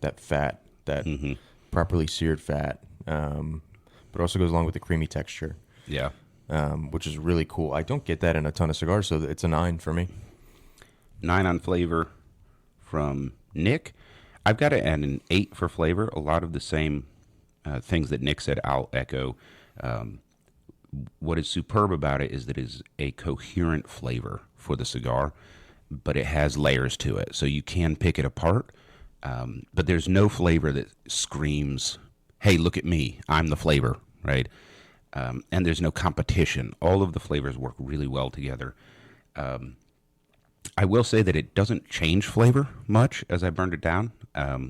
that fat, that properly seared fat, but also goes along with the creamy texture. Yeah. Which is really cool. I don't get that in a ton of cigars, so it's a 9 for me. 9 on flavor from Nick. I've got it at an 8 for flavor. A lot of the same things that Nick said, I'll echo. What is superb about it is that it is a coherent flavor for the cigar, but it has layers to it, so you can pick it apart. But there's no flavor that screams, hey, look at me, I'm the flavor, right? And there's no competition. All of the flavors work really well together. I will say that it doesn't change flavor much as I burned it down,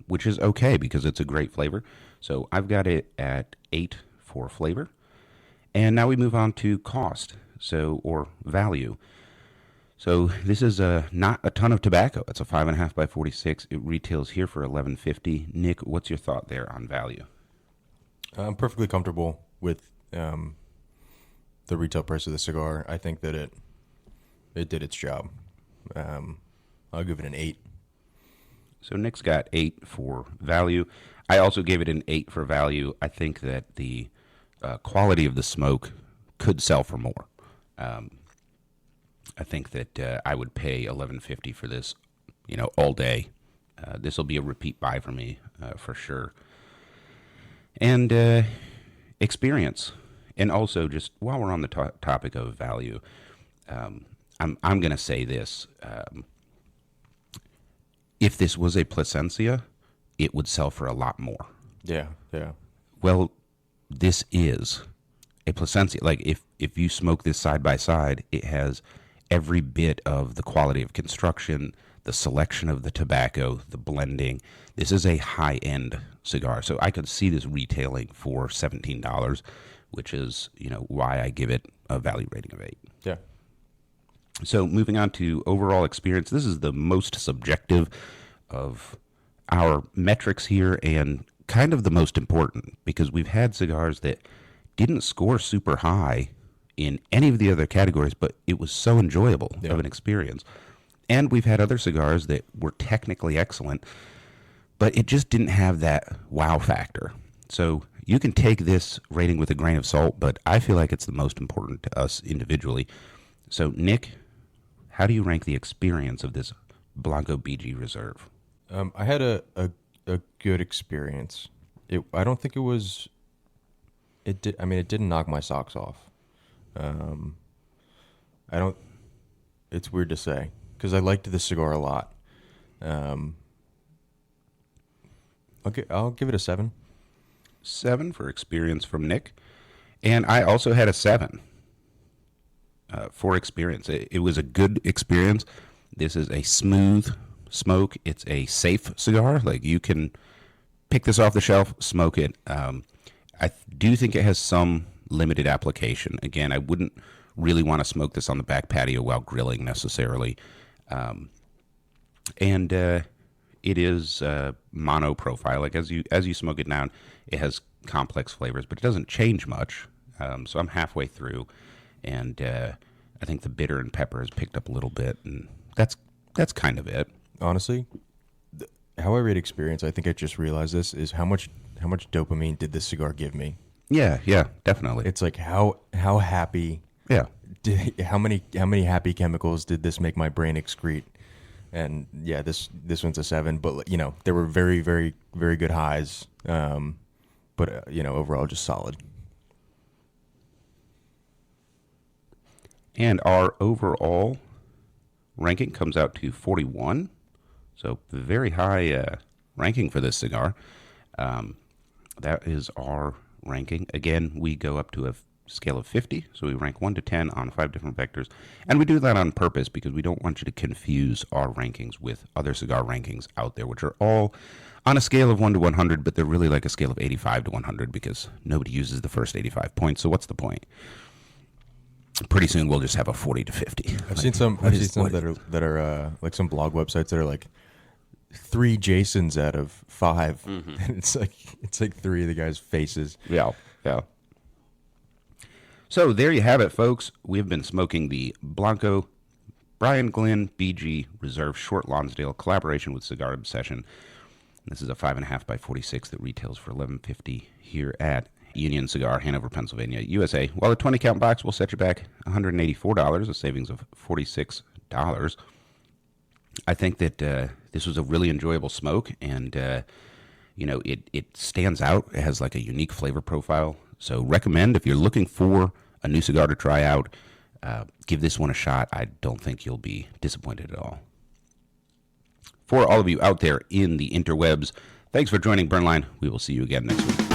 which is okay because it's a great flavor. So I've got it at 8 for flavor. And now we move on to cost, or value. So this is not a ton of tobacco. It's a 5.5 by 46. It retails here for $11.50. Nick, what's your thought there on value? I'm perfectly comfortable with the retail price of the cigar. I think that it did its job. I'll give it an 8. So Nick's got 8 for value. I also gave it an 8 for value. I think that the quality of the smoke could sell for more. I think that I would pay $11.50 for this, you know, all day. This will be a repeat buy for me for sure. And experience. And also, just while we're on the topic of value, I'm going to say this. If this was a Plasencia, it would sell for a lot more. Yeah. Well, this is a Plasencia. Like, if you smoke this side by side, it has every bit of the quality of construction, the selection of the tobacco, the blending. This is a high-end cigar, so I could see this retailing for $17, which is, why I give it a value rating of 8. Yeah. So moving on to overall experience, this is the most subjective of our metrics here and kind of the most important, because we've had cigars that didn't score super high in any of the other categories, but it was so enjoyable of an experience. And we've had other cigars that were technically excellent, but it just didn't have that wow factor. So you can take this rating with a grain of salt, but I feel like it's the most important to us individually. So, Nick, how do you rank the experience of this Blanco BG Reserve? I had a good experience. I don't think it was. It did. I mean, it didn't knock my socks off. I don't. It's weird to say because I liked the cigar a lot. I'll give it a 7. 7 for experience from Nick, and I also had a 7 for experience. It was a good experience. This is a smooth smoke. It's a safe cigar. Like, you can pick this off the shelf, smoke it. I do think it has some limited application. Again, I wouldn't really want to smoke this on the back patio while grilling necessarily. And it is mono profile. Like, as you smoke it down, it has complex flavors, but it doesn't change much. So I'm halfway through, and I think the bitter and pepper has picked up a little bit, and that's kind of it. Honestly, how I rate experience, I think I just realized this, is how much dopamine did this cigar give me? Yeah, definitely. It's like how happy. Yeah. How many happy chemicals did this make my brain excrete? And yeah, this one's a 7, but there were very, very, very good highs. But overall just solid. And our overall ranking comes out to 41. So very high ranking for this cigar. That is our ranking. Again, we go up to a scale of 50. So we rank 1 to 10 on 5 different vectors. And we do that on purpose because we don't want you to confuse our rankings with other cigar rankings out there, which are all on a scale of 1 to 100, but they're really like a scale of 85 to 100 because nobody uses the first 85 points. So what's the point? Pretty soon we'll just have a 40 to 50. I've seen some that are like some blog websites that are like 3 Jasons out of 5. And it's like 3 of the guys' faces. Yeah. So there you have it, folks. We've been smoking the Blanco Brian Glenn BG Reserve Short Lonsdale collaboration with Cigar Obsession. This is a 5.5 by 46 that retails for $11.50 here at Union Cigar, Hanover, Pennsylvania, USA. While the 20 count box will set you back $184, a savings of $46. I think that this was a really enjoyable smoke, and it stands out. It has like a unique flavor profile. So recommend, if you're looking for a new cigar to try out, give this one a shot. I don't think you'll be disappointed at all. For all of you out there in the interwebs, thanks for joining Burnline. We will see you again next week.